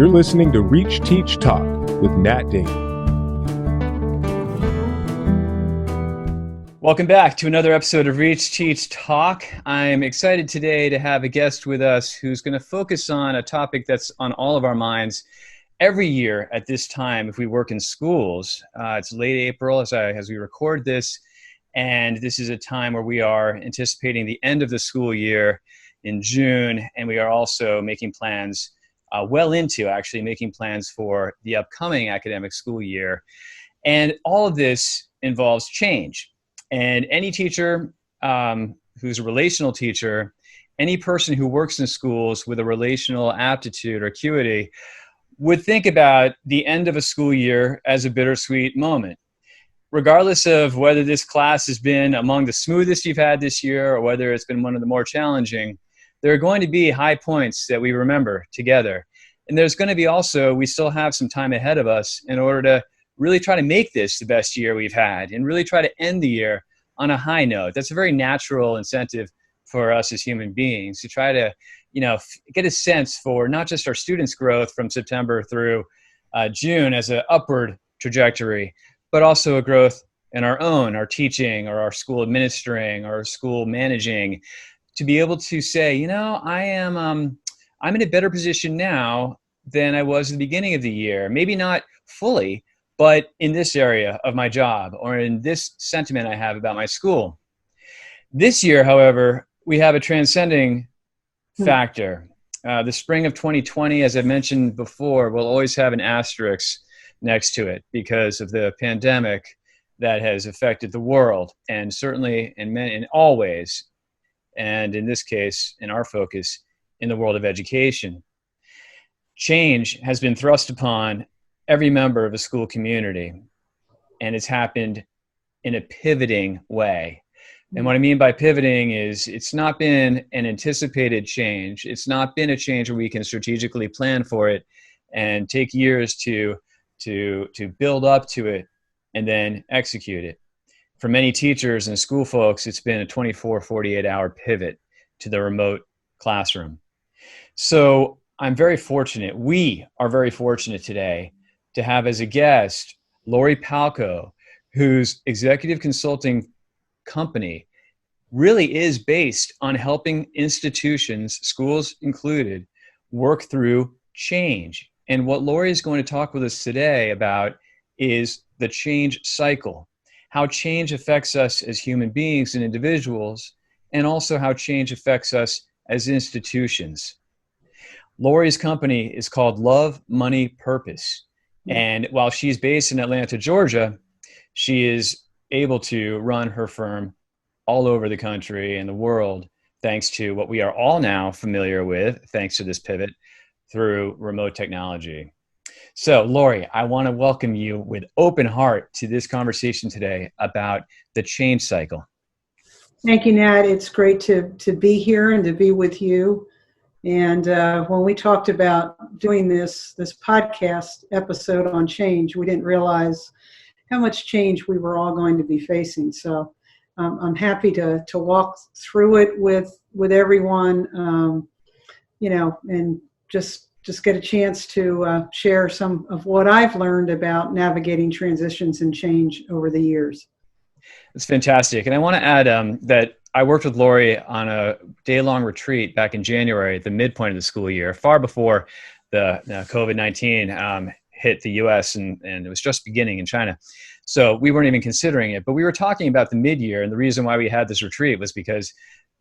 You're listening to Reach, Teach, Talk with Nat Davey. Welcome back to another episode of Reach, Teach, Talk. I'm excited today to have a guest with us who's going to focus on a topic that's on all of our minds every year at this time if we work in schools. It's late April as we record this, and this is a time where we are anticipating the end of the school year in June, and we are also making plans, making plans for the upcoming academic school year. And all of this involves change. And any teacher who's a relational teacher, any person who works in schools with a relational aptitude or acuity would think about the end of a school year as a bittersweet moment. Regardless of whether this class has been among the smoothest you've had this year or whether it's been one of the more challenging, there are going to be high points that we remember together. And there's going to be also, we still have some time ahead of us in order to really try to make this the best year we've had and really try to end the year on a high note. That's a very natural incentive for us as human beings to try to, get a sense for not just our students' growth from September through June as an upward trajectory, but also a growth in our teaching or our school administering or our school managing, to be able to say, I'm in a better position now than I was at the beginning of the year. Maybe not fully, but in this area of my job or in this sentiment I have about my school. This year, however, we have a transcending factor. The spring of 2020, as I mentioned before, will always have an asterisk next to it because of the pandemic that has affected the world, and certainly in all ways, and in this case, in our focus, in the world of education. Change has been thrust upon every member of a school community, and it's happened in a pivoting way. And what I mean by pivoting is it's not been an anticipated change. It's not been a change where we can strategically plan for it and take years to build up to it and then execute it. For many teachers and school folks, it's been a 24, 48-hour pivot to the remote classroom. So I'm very fortunate, we are very fortunate today to have as a guest Lorri Palko, whose executive consulting company really is based on helping institutions, schools included, work through change. And what Lorri is going to talk with us today about is the change cycle, how change affects us as human beings and individuals, and also how change affects us as institutions. Lorri's company is called Love, Money, Purpose. And while she's based in Atlanta, Georgia, she is able to run her firm all over the country and the world, thanks to what we are all now familiar with, thanks to this pivot through remote technology. So, Lorri, I want to welcome you with open heart to this conversation today about the change cycle. Thank you, Nat. It's great to be here and to be with you. And when we talked about doing this podcast episode on change, we didn't realize how much change we were all going to be facing. So I'm happy to walk through it with everyone, and just get a chance to share some of what I've learned about navigating transitions and change over the years. It's fantastic. And I want to add that I worked with Lorri on a day-long retreat back in January at the midpoint of the school year, far before the COVID-19 hit the US and it was just beginning in China. So we weren't even considering it, but we were talking about the mid-year, and the reason why we had this retreat was because,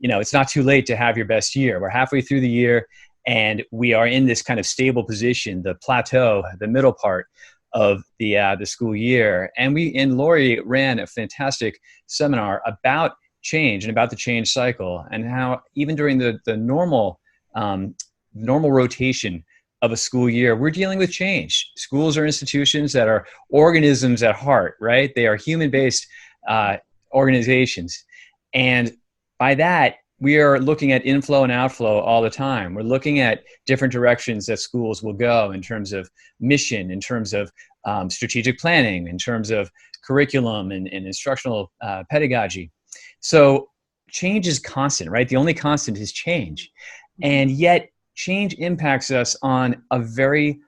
it's not too late to have your best year. We're halfway through the year and we are in this kind of stable position, the plateau, the middle part of the school year. And Lorri ran a fantastic seminar about change and about the change cycle and how even during the normal rotation of a school year, we're dealing with change. Schools are institutions that are organisms at heart, right? They are human-based organizations. And by that, we are looking at inflow and outflow all the time. We're looking at different directions that schools will go in terms of mission, in terms of strategic planning, in terms of curriculum and instructional pedagogy. So change is constant, right? The only constant is change. And yet change impacts us on a very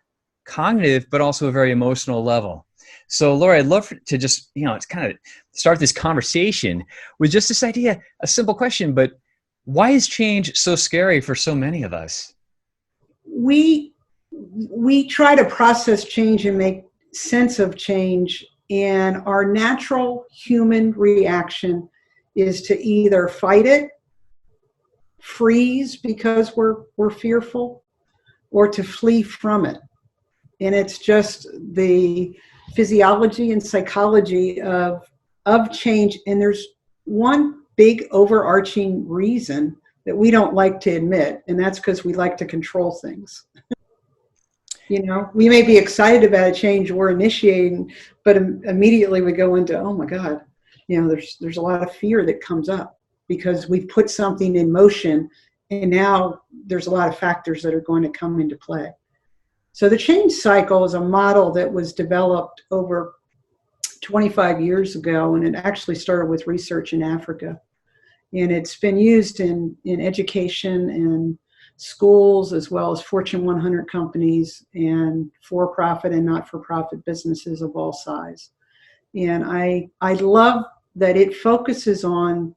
cognitive, but also a very emotional level. So, Lorri, I'd love to just, it's kind of start this conversation with just this idea, a simple question, but why is change so scary for so many of us? We try to process change and make sense of change, and our natural human reaction is to either fight it, freeze because we're fearful, or to flee from it. And it's just the physiology and psychology of change. And there's one big overarching reason that we don't like to admit, and that's because we like to control things. We may be excited about a change we're initiating, but immediately we go into, oh my God, there's a lot of fear that comes up because we've put something in motion, and now there's a lot of factors that are going to come into play. So the change cycle is a model that was developed over 25 years ago, and it actually started with research in Africa. And it's been used in education and schools, as well as Fortune 100 companies and for-profit and not-for-profit businesses of all size. And I love that it focuses on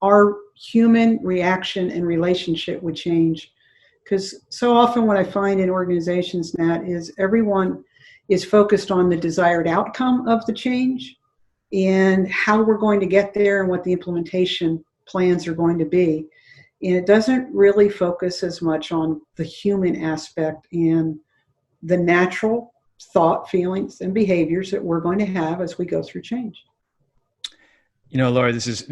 our human reaction and relationship with change. Because so often what I find in organizations, Nat, is everyone is focused on the desired outcome of the change and how we're going to get there and what the implementation plans are going to be. And it doesn't really focus as much on the human aspect and the natural thought, feelings, and behaviors that we're going to have as we go through change. Lorri, this is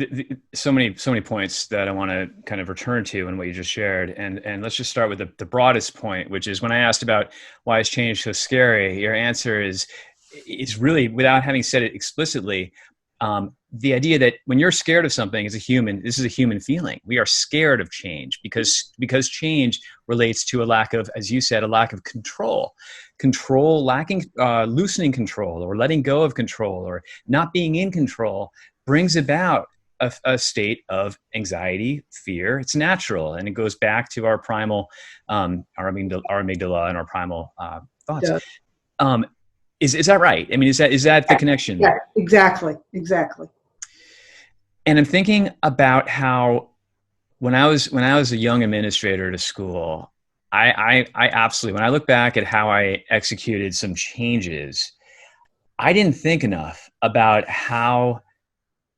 so many points that I want to kind of return to in what you just shared. And let's just start with the broadest point, which is when I asked about why is change so scary, your answer is really, without having said it explicitly, the idea that when you're scared of something as a human, this is a human feeling. We are scared of change because change relates to a lack of, as you said, a lack of control, loosening control or letting go of control or not being in control brings about a state of anxiety, fear. It's natural, and it goes back to our primal, our amygdala and our primal thoughts. Yeah. Is that right? I mean, is that the connection? Yeah, exactly. And I'm thinking about how when I was a young administrator at a school, I absolutely, when I look back at how I executed some changes, I didn't think enough about how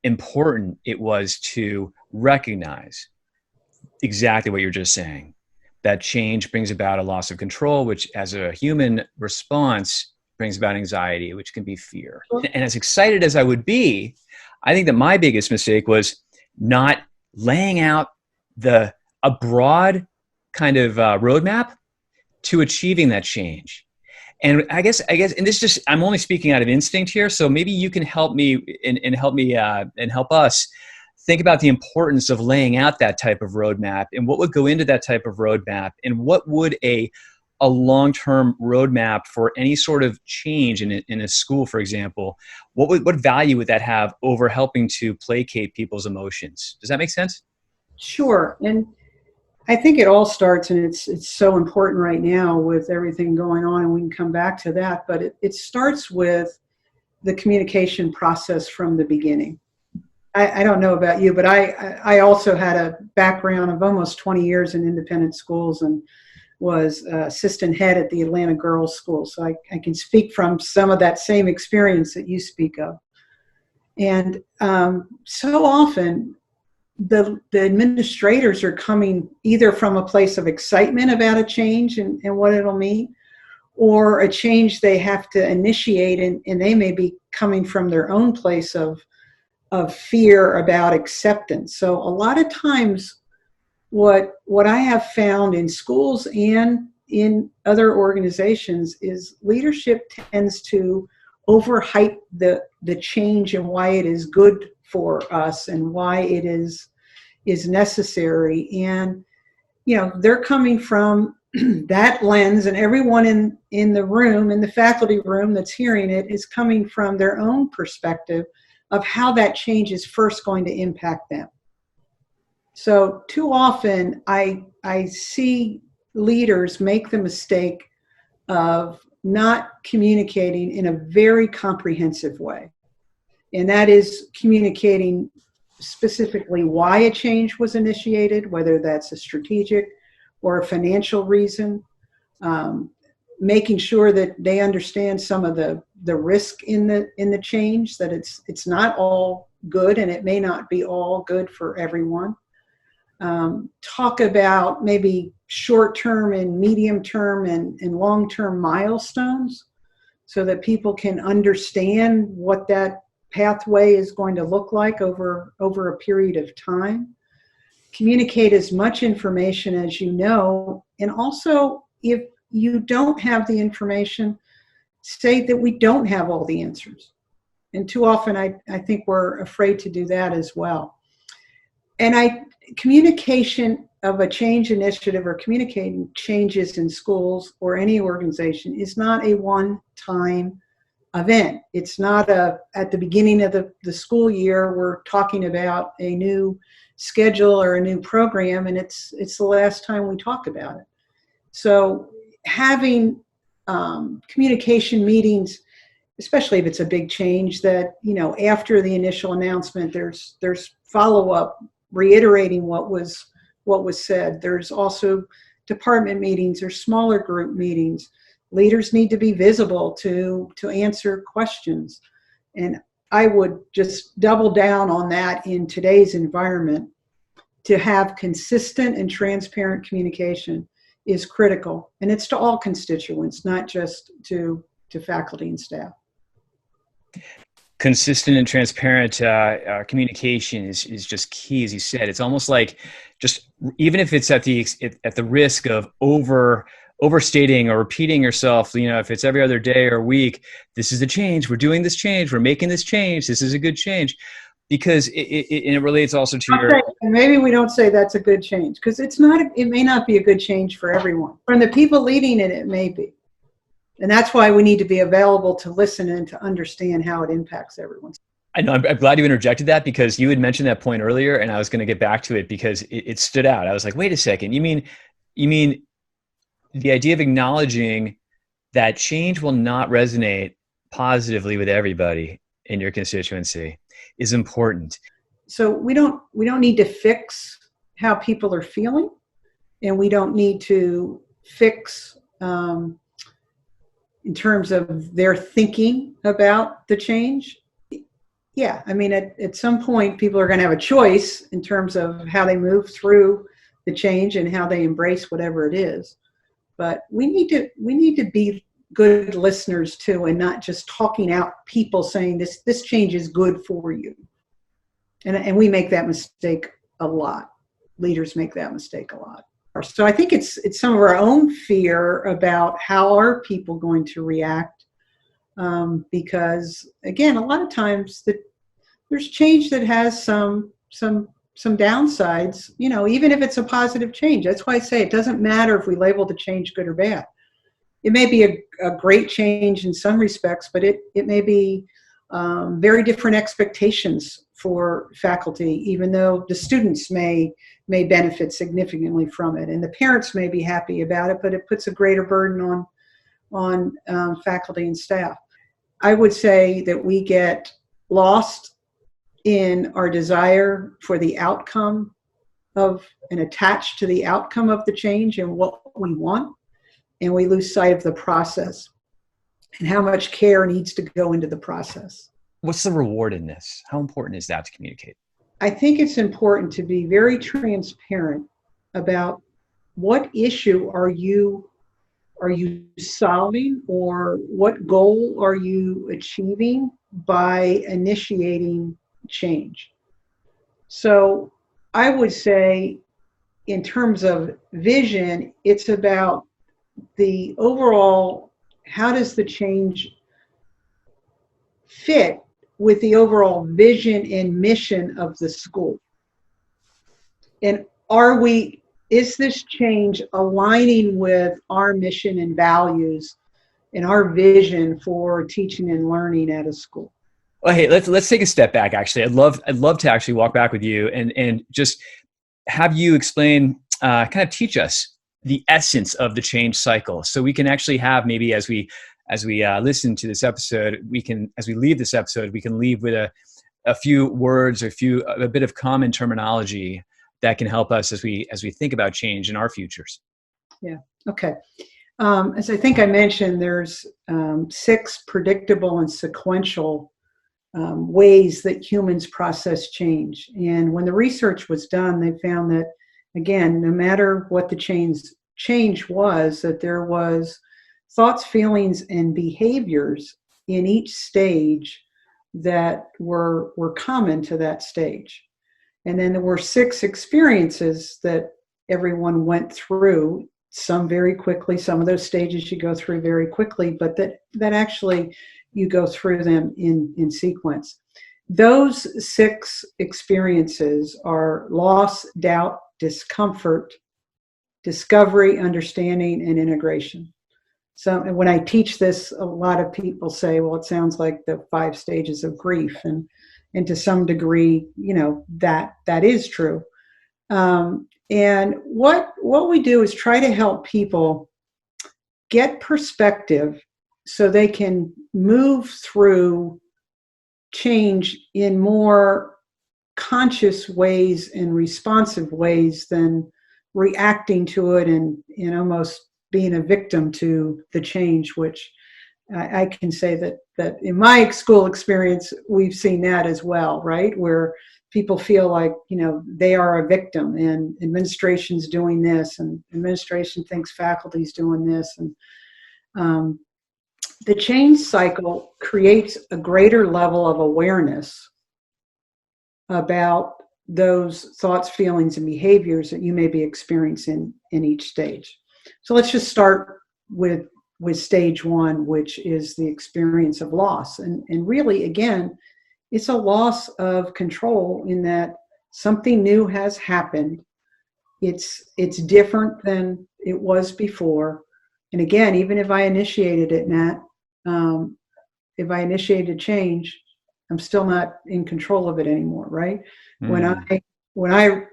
important it was to recognize exactly what you're just saying, that change brings about a loss of control, which as a human response brings about anxiety, which can be fear. And as excited as I would be, I think that my biggest mistake was not laying out a broad kind of roadmap to achieving that change. And I guess, and this just, I'm only speaking out of instinct here. So maybe you can help me and help us think about the importance of laying out that type of roadmap and what would go into that type of roadmap and what would a long-term roadmap for any sort of change in a school, for example, what value would that have over helping to placate people's emotions? Does that make sense? Sure. And I think it all starts, and it's so important right now with everything going on, and we can come back to that, but it starts with the communication process from the beginning. I don't know about you, but I also had a background of almost 20 years in independent schools and was assistant head at the Atlanta Girls School. So I can speak from some of that same experience that you speak of. And so often, the administrators are coming either from a place of excitement about a change and what it'll mean, or a change they have to initiate, and they may be coming from their own place of fear about acceptance. So a lot of times what I have found in schools and in other organizations is leadership tends to overhype the change and why it is good for us and why it is necessary. And they're coming from that lens, and everyone in the room, in the faculty room that's hearing it, is coming from their own perspective of how that change is first going to impact them. So too often I see leaders make the mistake of not communicating in a very comprehensive way. And that is communicating specifically why a change was initiated, whether that's a strategic or a financial reason, making sure that they understand some of the risk in the change, that it's not all good and it may not be all good for everyone. Talk about maybe short-term and medium-term and long-term milestones so that people can understand what that pathway is going to look like over a period of time. Communicate as much information as you know, and also if you don't have the information, say that we don't have all the answers. And too often I think we're afraid to do that as well. And communication of a change initiative or communicating changes in schools or any organization is not a one-time event. It's not at the beginning of the school year, we're talking about a new schedule or a new program, and it's the last time we talk about it. So having communication meetings, especially if it's a big change, that, after the initial announcement, there's follow-up reiterating what was said. There's also department meetings or smaller group meetings. Leaders need to be visible to answer questions. And I would just double down on that in today's environment. To have consistent and transparent communication is critical. And it's to all constituents, not just to faculty and staff. Consistent and transparent communication is just key, as you said. It's almost like, just even if it's at the risk of overstating or repeating yourself, if it's every other day or week, this is a change, we're doing this change, we're making this change, this is a good change, because it relates also to your... Maybe we don't say that's a good change, because it may not be a good change for everyone. From the people leading it, it may be. And that's why we need to be available to listen and to understand how it impacts everyone. I know. I'm glad you interjected that, because you had mentioned that point earlier, and I was going to get back to it because it stood out. I was like, wait a second. You mean the idea of acknowledging that change will not resonate positively with everybody in your constituency is important. So we don't need to fix how people are feeling, and we don't need to fix in terms of their thinking about the change. Yeah, I mean, at some point, people are going to have a choice in terms of how they move through the change and how they embrace whatever it is. But we need to be good listeners too, and not just talking out people saying this change is good for you. And we make that mistake a lot. Leaders make that mistake a lot. So I think it's some of our own fear about how are people going to react, because again, a lot of times there's change that has some downsides. Even if it's a positive change. That's why I say it doesn't matter if we label the change good or bad. It may be a great change in some respects, but it may be very different expectations for faculty, even though the students may benefit significantly from it, and the parents may be happy about it, but it puts a greater burden on faculty and staff. I would say that we get lost in our desire for the outcome and attached to the outcome of the change and what we want, and we lose sight of the process and how much care needs to go into the process. What's the reward in this? How important is that to communicate? I think it's important to be very transparent about what issue are you solving, or what goal are you achieving by initiating change. So I would say, in terms of vision, it's about the overall, how does the change fit with the overall vision and mission of the school? And is this change aligning with our mission and values and our vision for teaching and learning at a school? Well, hey, let's take a step back. Actually, I'd love to actually walk back with you and just have you explain, kind of teach us the essence of the change cycle. So we can actually have, maybe as we listen to this episode, as we leave this episode, we can leave with a few words, a bit of common terminology that can help us as we think about change in our futures. Yeah. Okay. As I think I mentioned, there's 6 predictable and sequential ways that humans process change. And when the research was done, they found that, again, no matter what the change was, that there was thoughts, feelings, and behaviors in each stage that were common to that stage. And then there were 6 experiences that everyone went through, some very quickly. Some of those stages you go through very quickly, but that actually you go through them in sequence. Those 6 experiences are loss, doubt, discomfort, discovery, understanding, and integration. So when I teach this, a lot of people say, well, it sounds like the 5 stages of grief. And to some degree, that is true. And what we do is try to help people get perspective so they can move through change in more conscious ways and responsive ways than reacting to it and almost being a victim to the change, which I can say that in my school experience, we've seen that as well, right? Where people feel like, they are a victim and administration's doing this and administration thinks faculty's doing this. And the change cycle creates a greater level of awareness about those thoughts, feelings, and behaviors that you may be experiencing in each stage. So let's just start with stage 1, which is the experience of loss. And really, again, it's a loss of control in that something new has happened. It's different than it was before. And again, even if I initiated it, Nat, if I initiated change, I'm still not in control of it anymore, right? Mm. When I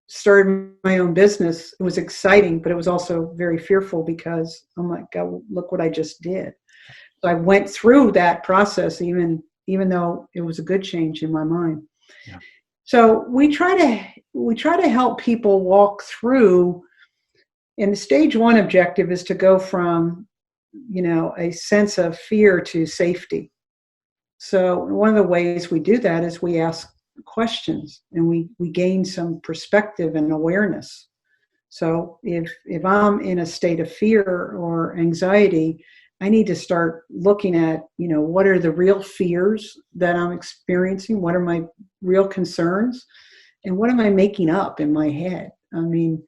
started my own business, it was exciting, but it was also very fearful because I'm like, God, look what I just did. So I went through that process, even though it was a good change in my mind. Yeah. So we try to help people walk through. And the stage 1 objective is to go from, a sense of fear to safety. So one of the ways we do that is we ask questions and we gain some perspective and awareness. So if I'm in a state of fear or anxiety, I need to start looking at, what are the real fears that I'm experiencing? What are my real concerns? And what am I making up in my head? I mean,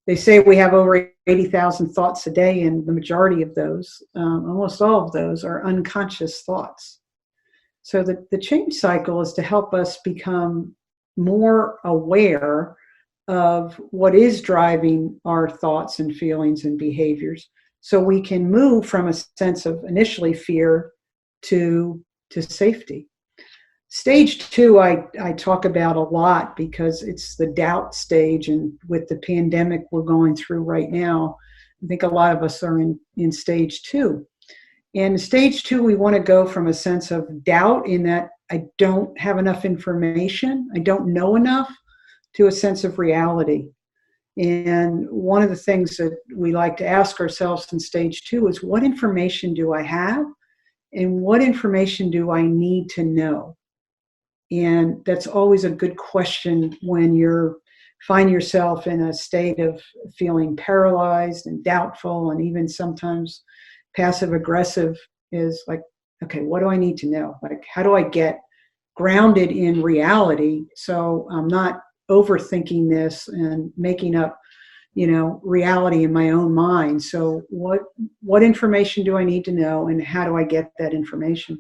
they say we have over 80,000 thoughts a day, and the majority of those, almost all of those, are unconscious thoughts. So the change cycle is to help us become more aware of what is driving our thoughts and feelings and behaviors, so we can move from a sense of initially fear to safety. Stage 2, I talk about a lot because it's the doubt stage, and with the pandemic we're going through right now, I think a lot of us are in stage 2. And stage 2, we want to go from a sense of doubt in that I don't have enough information, I don't know enough, to a sense of reality. And one of the things that we like to ask ourselves in stage 2 is, what information do I have and what information do I need to know? And that's always a good question when you find yourself in a state of feeling paralyzed and doubtful, and even sometimes passive aggressive, is like, okay, what do I need to know? Like, how do I get grounded in reality so I'm not overthinking this and making up, reality in my own mind? So what information do I need to know, and how do I get that information?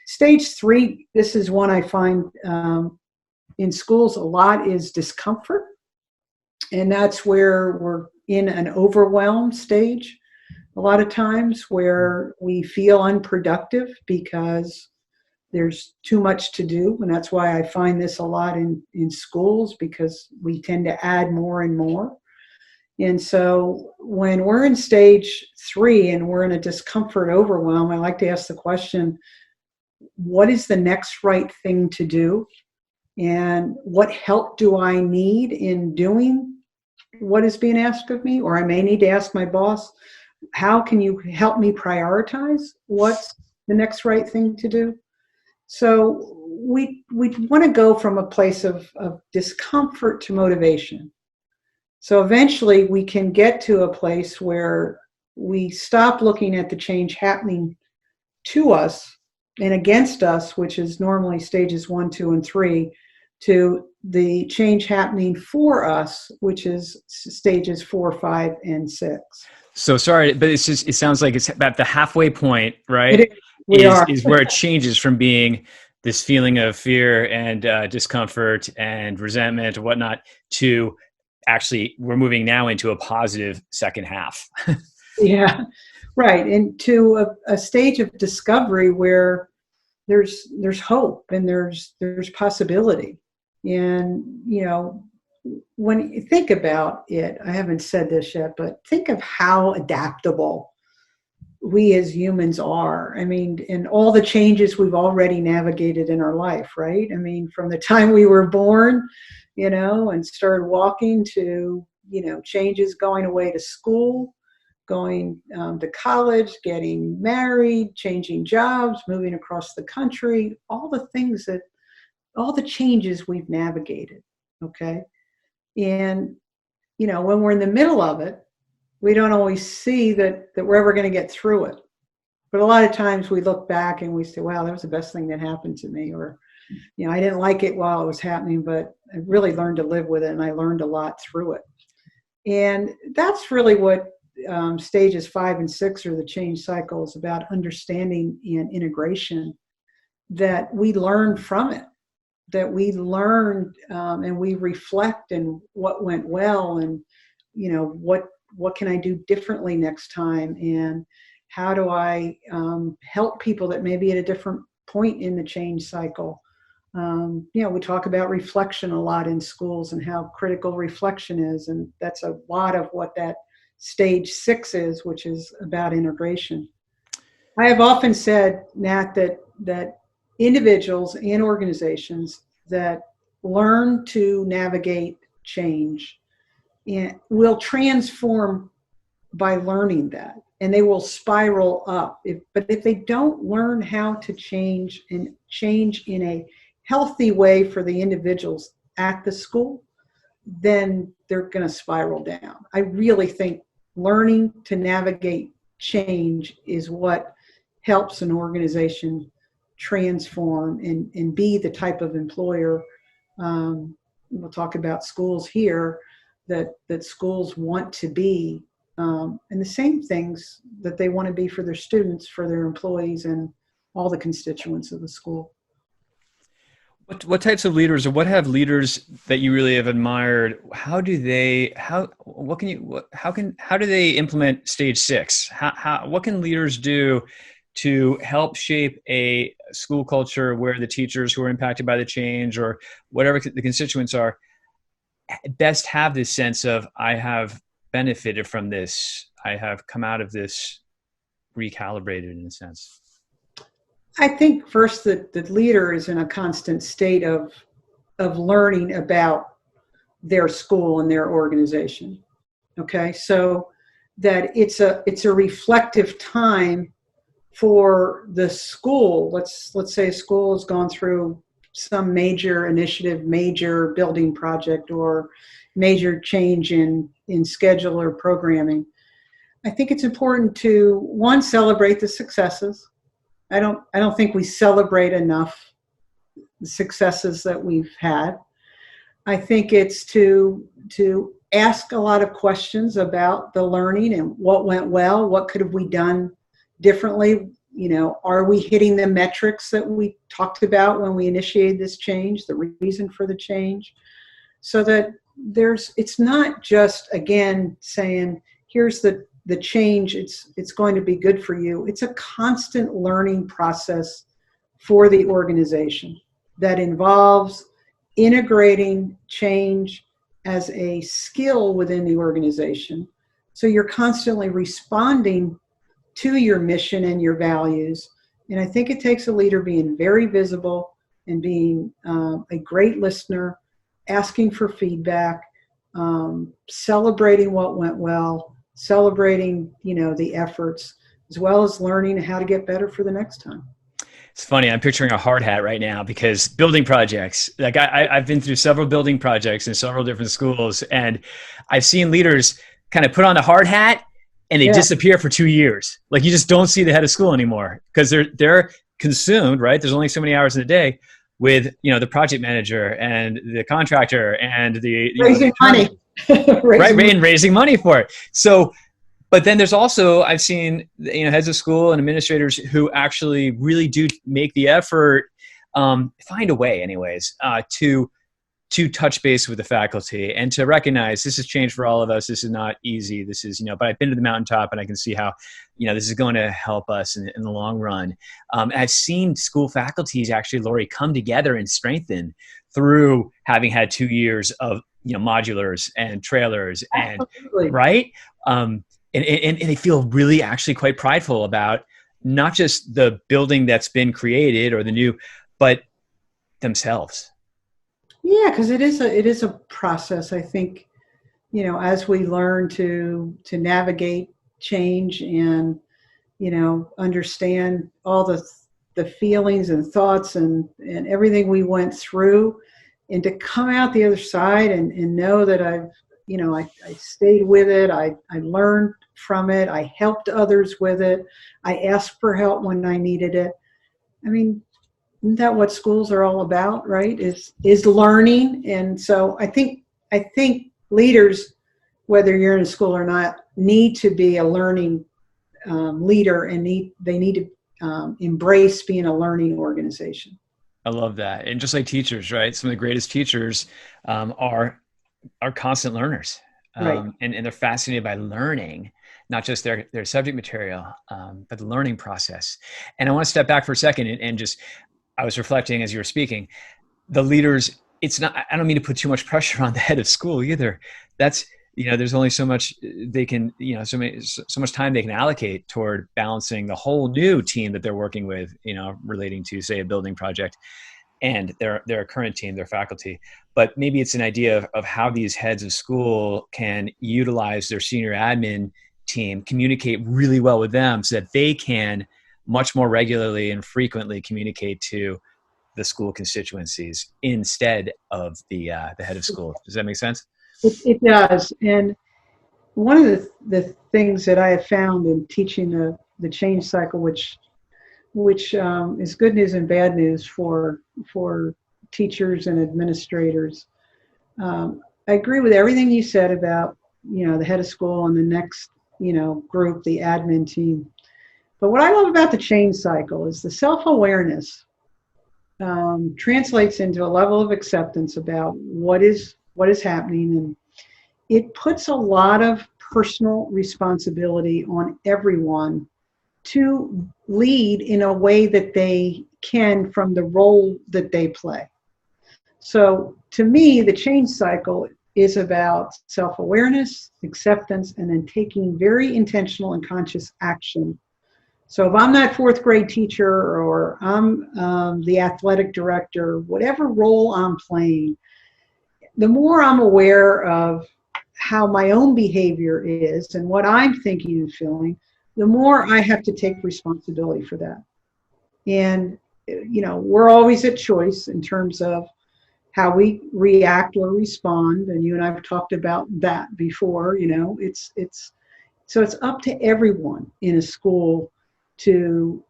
Stage 3, this is one I find in schools a lot, is discomfort. And that's where we're in an overwhelm stage a lot of times, where we feel unproductive because there's too much to do. And that's why I find this a lot in schools, because we tend to add more and more. And so when we're in stage 3 and we're in a discomfort overwhelm, I like to ask the question, what is the next right thing to do? And what help do I need in doing what is being asked of me? Or I may need to ask my boss, how can you help me prioritize what's the next right thing to do? So we want to go from a place of discomfort to motivation. So eventually we can get to a place where we stop looking at the change happening to us and against us, which is normally stages 1, 2, and 3, to the change happening for us, which is stages 4, 5, and 6. So sorry, but it's just, it sounds like it's at the halfway point, right? It is. We are. Is where it changes from being this feeling of fear and discomfort and resentment or whatnot to actually we're moving now into a positive second half. Yeah, right. And to a stage of discovery where there's hope and there's possibility. And, you know, when you think about it, I haven't said this yet, but think of how adaptable we as humans are. I mean, and all the changes we've already navigated in our life, right? I mean, from the time we were born, you know, and started walking to, you know, changes going away to school, going to college, getting married, changing jobs, moving across the country, all the changes we've navigated, okay? And, you know, when we're in the middle of it, we don't always see that we're ever going to get through it. But a lot of times we look back and we say, wow, that was the best thing that happened to me. Or, you know, I didn't like it while it was happening, but I really learned to live with it and I learned a lot through it. And that's really what stages 5 and 6 or the change cycle is about, understanding and integration, that we learn from it, that we learn and we reflect and what went well and, you know, what can I do differently next time, and how do I help people that may be at a different point in the change cycle. You know, we talk about reflection a lot in schools and how critical reflection is, and that's a lot of what that stage 6 is, which is about integration. I have often said, Nat, that individuals and organizations that learn to navigate change and will transform by learning that, and they will spiral up. But if they don't learn how to change and change in a healthy way for the individuals at the school, then they're going to spiral down. I really think learning to navigate change is what helps an organization transform and be the type of employer. We'll talk about schools here, that schools want to be, and the same things that they want to be for their students, for their employees, and all the constituents of the school. What types of leaders, or what have leaders that you really have admired? How do they implement stage 6? What can leaders do to help shape a school culture where the teachers who are impacted by the change or whatever the constituents are best have this sense of, I have benefited from this, I have come out of this recalibrated in a sense? I think first that the leader is in a constant state of learning about their school and their organization. Okay, so that it's a reflective time for the school. Let's say a school has gone through some major initiative, major building project, or major change in schedule or programming. I think it's important to, one, celebrate the successes. I don't think we celebrate enough the successes that we've had. I think it's to ask a lot of questions about the learning and what went well, what could have we done differently. You know, are we hitting the metrics that we talked about when we initiated this change, the reason for the change, so that it's not just, again, saying, here's the change, it's going to be good for you. It's a constant learning process for the organization that involves integrating change as a skill within the organization. So you're constantly responding to your mission and your values. And I think it takes a leader being very visible and being a great listener, asking for feedback, celebrating what went well, celebrating, the efforts, as well as learning how to get better for the next time. It's funny. I'm picturing a hard hat right now because building projects, like I've been through several building projects in several different schools, and I've seen leaders kind of put on the hard hat and they disappear for 2 years. Like you just don't see the head of school anymore because they're consumed, right? There's only so many hours in a day with, the project manager and the contractor and the raising money, raising money for it. So, but then there's also, I've seen, heads of school and administrators who actually really do make the effort, find a way anyways, to touch base with the faculty and to recognize this is change for all of us. This is not easy. This is, but I've been to the mountaintop and I can see how, this is going to help us in the long run. And I've seen school faculties actually, Lorri, come together and strengthen through having had 2 years of, modulars and trailers and right. And they feel really actually quite prideful about not just the building that's been created or the new, but themselves. Yeah, because it is a process. I think, as we learn to navigate change and, understand all the feelings and thoughts and everything we went through, and to come out the other side and know that I stayed with it. I learned from it. I helped others with it. I asked for help when I needed it. I mean, isn't that what schools are all about, right? Is learning. And so I think leaders, whether you're in a school or not, need to be a learning leader, and they need to embrace being a learning organization. I love that. And just like teachers, right? Some of the greatest teachers are constant learners. Right. And they're fascinated by learning, not just their subject material, but the learning process. And I want to step back for a second and just, I was reflecting as you were speaking, the leaders, it's not, I don't mean to put too much pressure on the head of school either. That's, there's only so much they can, so much time they can allocate toward balancing the whole new team that they're working with, relating to, say, a building project and their current team, their faculty. But maybe it's an idea of how these heads of school can utilize their senior admin team, communicate really well with them so that they can much more regularly and frequently communicate to the school constituencies instead of the head of school. Does that make sense? It does. And one of the things that I have found in teaching the change cycle, which is good news and bad news for teachers and administrators. I agree with everything you said about, the head of school and the next, group, the admin team. But what I love about the change cycle is the self-awareness translates into a level of acceptance about what is happening. And it puts a lot of personal responsibility on everyone to lead in a way that they can from the role that they play. So to me, the change cycle is about self-awareness, acceptance, and then taking very intentional and conscious action. So if I'm that fourth grade teacher or I'm the athletic director, whatever role I'm playing, the more I'm aware of how my own behavior is and what I'm thinking and feeling, the more I have to take responsibility for that. And, we're always at choice in terms of how we react or respond. And you and I have talked about that before, so it's up to everyone in a school to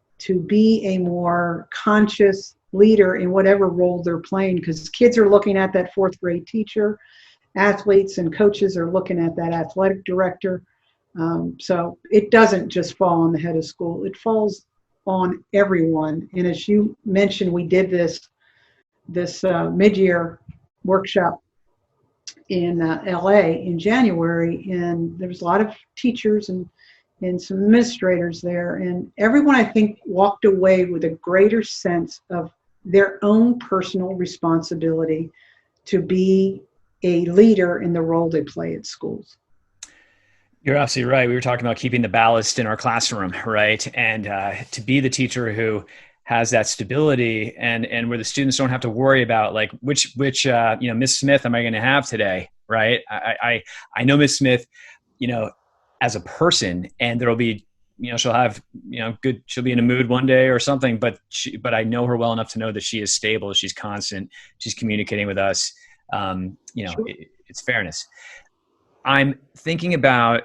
be a more conscious leader in whatever role they're playing, because kids are looking at that fourth grade teacher, athletes and coaches are looking at that athletic director. So it doesn't just fall on the head of school, it falls on everyone. And as you mentioned, we did this mid-year workshop in LA in January, and there was a lot of teachers and some administrators there, and everyone, I think, walked away with a greater sense of their own personal responsibility to be a leader in the role they play at schools. You're absolutely right. We were talking about keeping the ballast in our classroom, right? And to be the teacher who has that stability, and where the students don't have to worry about like which Miss Smith am I going to have today, right? I know Miss Smith, as a person, and there'll be, she'll have, she'll be in a mood one day or something, but I know her well enough to know that she is stable, she's constant, she's communicating with us. Sure. It's fairness. I'm thinking about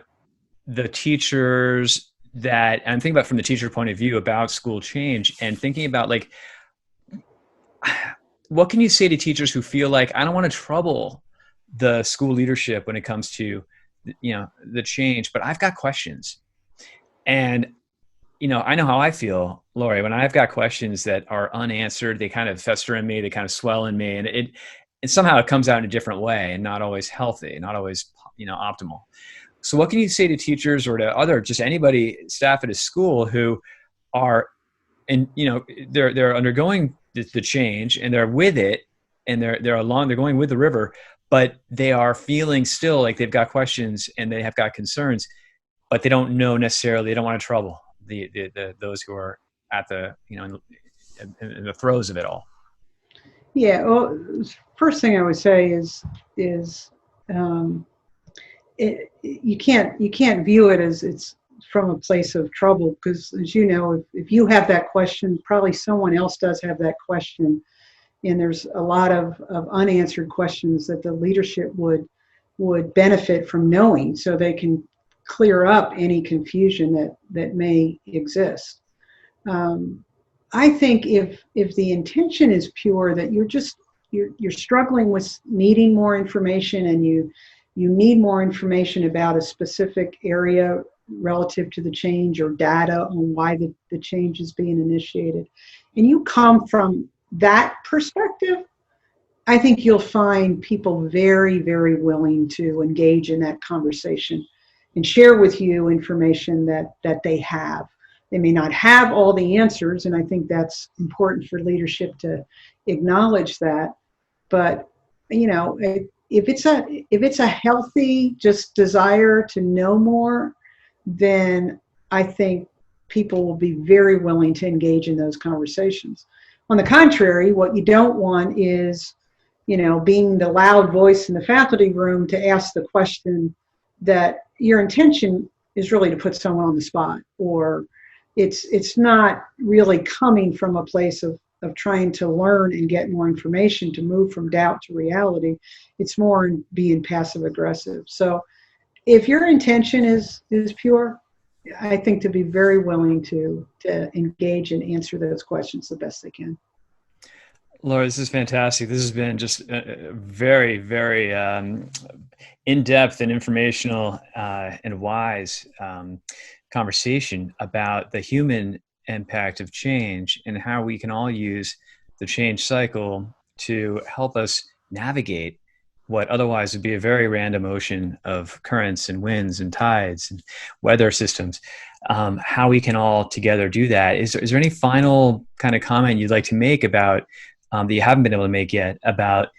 the teachers that I'm thinking about from the teacher point of view about school change, and thinking about like, what can you say to teachers who feel like, I don't want to trouble the school leadership when it comes to, the change, but I've got questions. And, I know how I feel, Lorri, when I've got questions that are unanswered, they kind of fester in me, they kind of swell in me, and it somehow it comes out in a different way and not always healthy, not always, optimal. So what can you say to teachers or to just anybody, staff at a school who are, and they're undergoing the change and they're with it, and they're going with the river, but they are feeling still like they've got questions and they have got concerns, but they don't know necessarily, they don't want to trouble those who are at the, in the throes of it all. Yeah. Well, first thing I would say is you can't view it as it's from a place of trouble, because as you know, if you have that question, probably someone else does have that question, and there's a lot of unanswered questions that the leadership would benefit from knowing, so they can clear up any confusion that may exist. I think if the intention is pure, that you're struggling with needing more information, and you need more information about a specific area relative to the change, or data on why the change is being initiated, and you come from that perspective, I think you'll find people very, very willing to engage in that conversation and share with you information that they have. They may not have all the answers, and I think that's important for leadership to acknowledge that. But if it's a healthy just desire to know more, then I think people will be very willing to engage in those conversations. On the contrary, what you don't want is, being the loud voice in the faculty room to ask the question that your intention is really to put someone on the spot, or it's not really coming from a place of trying to learn and get more information to move from doubt to reality. It's more in being passive aggressive. So if your intention is pure, I think to be very willing to engage and answer those questions the best they can. Laura, this is fantastic. This has been just a very, very in-depth and informational and wise conversation about the human impact of change, and how we can all use the change cycle to help us navigate what otherwise would be a very random ocean of currents and winds and tides and weather systems. How we can all together do that. Is there any final kind of comment you'd like to make about that you haven't been able to make yet about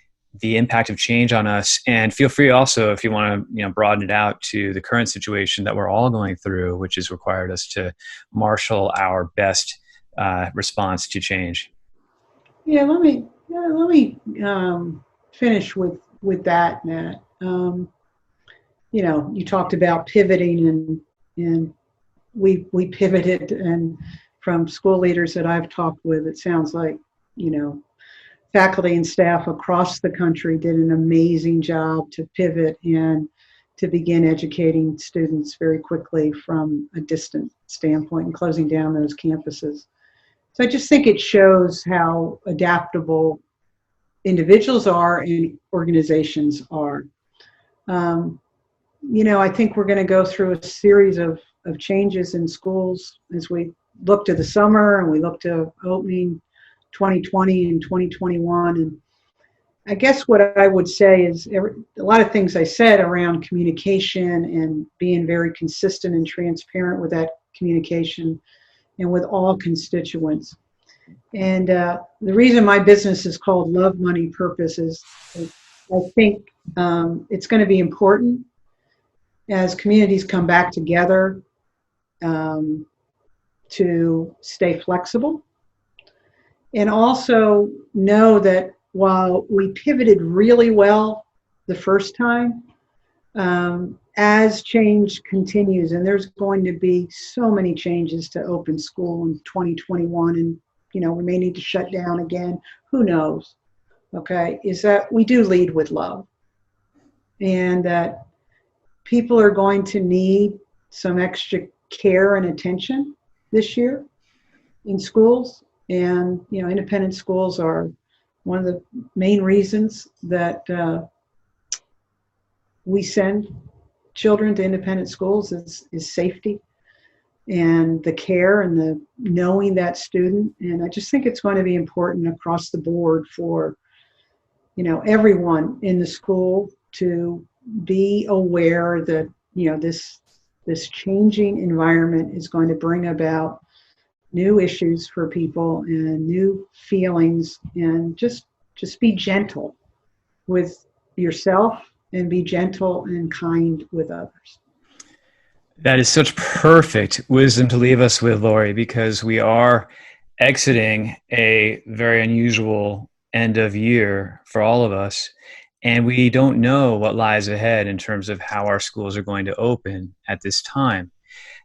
the impact of change on us? And feel free also, if you want to broaden it out to the current situation that we're all going through, which has required us to marshal our best response to change. Yeah, let me finish with that, Matt. You talked about pivoting, and we pivoted, and from school leaders that I've talked with, it sounds like faculty and staff across the country did an amazing job to pivot and to begin educating students very quickly from a distant standpoint and closing down those campuses. So I just think it shows how adaptable individuals are and organizations are. I think we're going to go through a series of changes in schools as we look to the summer and we look to opening 2020 and 2021. And I guess what I would say is a lot of things I said around communication and being very consistent and transparent with that communication and with all constituents. And the reason my business is called Love, Money, Purpose is I think it's going to be important as communities come back together to stay flexible, and also know that while we pivoted really well the first time, as change continues, and there's going to be so many changes to open school in 2021, and we may need to shut down again, who knows, okay, is that we do lead with love, and that people are going to need some extra care and attention this year in schools. And independent schools are one of the main reasons that we send children to independent schools is safety and the care and the knowing that student. And I just think it's going to be important across the board for everyone in the school to be aware that this changing environment is going to bring about new issues for people and new feelings, and just be gentle with yourself and be gentle and kind with others. That is such perfect wisdom to leave us with, Lorri, because we are exiting a very unusual end of year for all of us. And we don't know what lies ahead in terms of how our schools are going to open at this time.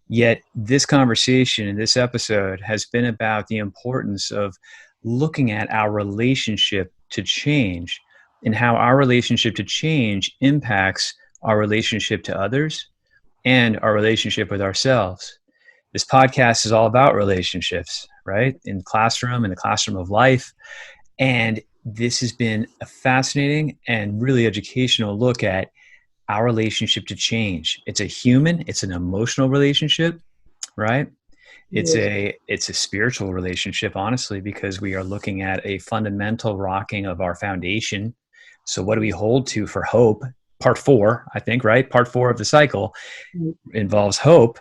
Yet this conversation in this episode has been about the importance of looking at our relationship to change and how our relationship to change impacts our relationship to others and our relationship with ourselves. This podcast is all about relationships, right? In the classroom of life. And this has been a fascinating and really educational look at our relationship to change. It's a human, it's an emotional relationship, right? It's a spiritual relationship, honestly, because we are looking at a fundamental rocking of our foundation. So what do we hold to for hope? Part 4, I think, right? Part 4 of the cycle involves hope.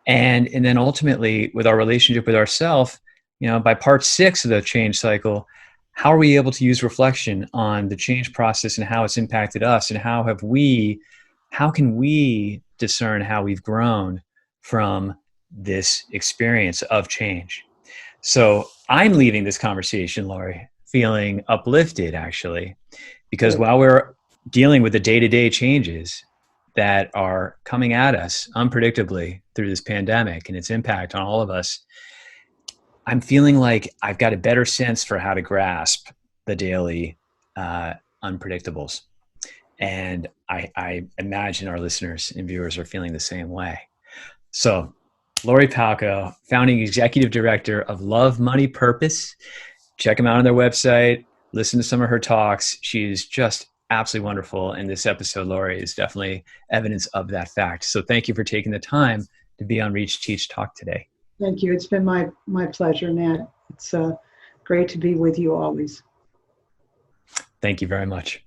And then ultimately with our relationship with ourselves, by part 6 of the change cycle, how are we able to use reflection on the change process and how it's impacted us, and how can we discern how we've grown from this experience of change? So I'm leaving this conversation, Lorri, feeling uplifted, actually, because while we're dealing with the day-to-day changes that are coming at us unpredictably through this pandemic and its impact on all of us, I'm feeling like I've got a better sense for how to grasp the daily unpredictables. And I imagine our listeners and viewers are feeling the same way. So Lorri Palko, founding executive director of Love, Money, Purpose. Check them out on their website. Listen to some of her talks. She's just absolutely wonderful. And this episode, Lorri, is definitely evidence of that fact. So thank you for taking the time to be on Reach, Teach, Talk today. Thank you. It's been my pleasure, Nat. It's great to be with you always. Thank you very much.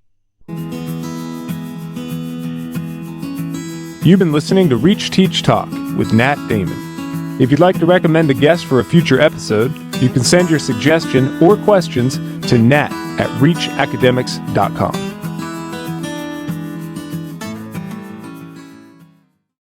You've been listening to Reach, Teach, Talk with Nat Damon. If you'd like to recommend a guest for a future episode, you can send your suggestion or questions to nat@reachacademics.com.